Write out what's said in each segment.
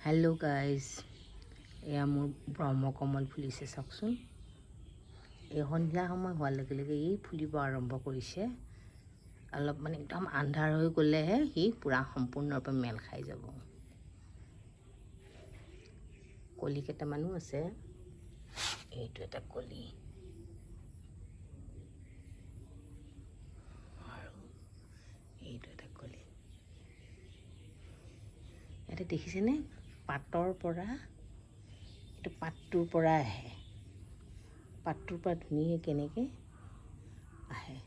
Hello' guys, এয়া মোৰ ব্ৰহ্মকমল ফুলিছে চাওকচোন। এই সন্ধিয়া সময় হোৱাৰ লগে লগে এই ফুলিব আৰম্ভ কৰিছে। অলপ মানে একদম আন্ধাৰ হৈ গ'লেহে সি পূৰা সম্পূৰ্ণৰূপে মেল খাই যাব। কলি কেইটামানো আছে, এইটো এটা কলি আৰু এইটো এটা কলি। ইয়াতে দেখিছেনে, পাতৰ পৰা এইটো পাতটোৰ পৰা আহে, পাতটোৰ পৰা ধুনীয়া কেনেকৈ আহে,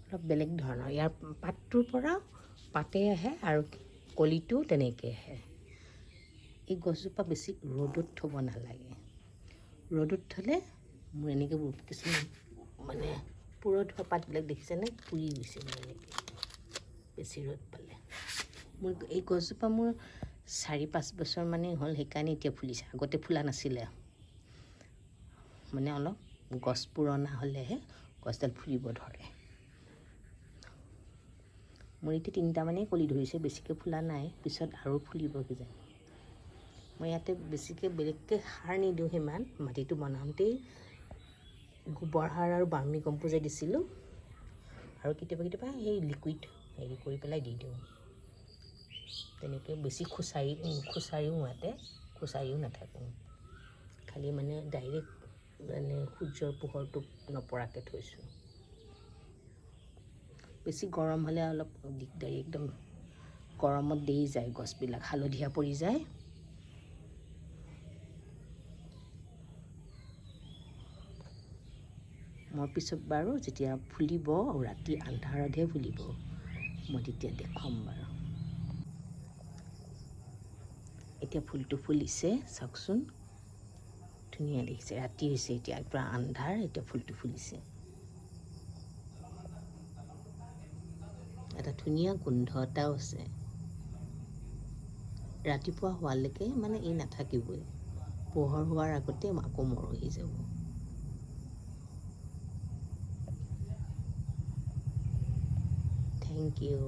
অলপ বেলেগ ধৰণৰ। ইয়াৰ পাতটোৰ পৰা পাতে আহে আৰু কলিটো তেনেকৈ আহে। এই গছজোপা বেছি ৰ'দত থ'ব নালাগে, ৰ'দত থ'লে মোৰ এনেকৈ কিছুমান মানে পুৰত হোৱা পাতবিলাক দেখিছেনে, পুৰি গৈছে মোৰ এনেকৈ বেছি ৰ'দ পালে। মোৰ এই গছজোপা মোৰ 4-5 বছৰ মানেই হ'ল, সেইকাৰণে এতিয়া ফুলিছে, আগতে ফুলা নাছিলে। মানে অলপ গছ পুৰণা হ'লেহে গছডাল ফুলিব ধৰে। মোৰ এতিয়া 3টামানেই কলি ধৰিছে, বেছিকৈ ফুলা নাই, পিছত আৰু ফুলিব কিজানি। মই ইয়াতে বেছিকৈ বেলেগকৈ সাৰ নিদিওঁ, সিমান মাটিটো বনাওঁতেই গোবৰ সাৰ আৰু বাৰ্মি কম্পোজে দিছিলোঁ, আৰু কেতিয়াবা সেই লিকুইড হেৰি কৰি পেলাই দি দিওঁ। তেনেকৈ বেছি খুচাৰিও নাথাকোঁ, খালি মানে ডাইৰেক্ট মানে সূৰ্যৰ পোহৰটো নপৰাকৈ থৈছোঁ। বেছি গৰম হ'লে অলপ দিগদাৰী, একদম গৰমত দেই যায়, গছবিলাক হালধীয়া পৰি যায়। মই পিছত বাৰু যেতিয়া ফুলিব, ৰাতি আন্ধাৰতহে ফুলিব, মই তেতিয়া দেখুৱাম বাৰু। এতিয়া ফুলটো ফুলিছে চাওকচোন, ধুনীয়া দেখিছে। ৰাতি হৈছে এতিয়া, পূৰা আন্ধাৰ, এতিয়া ফুলটো ফুলিছে। এটা ধুনীয়া গোন্ধ এটাও আছে। ৰাতিপুৱা হোৱালৈকে মানে ই নাথাকিবই, পোহৰ হোৱাৰ আগতে আকৌ মৰহি যাব। Thank U.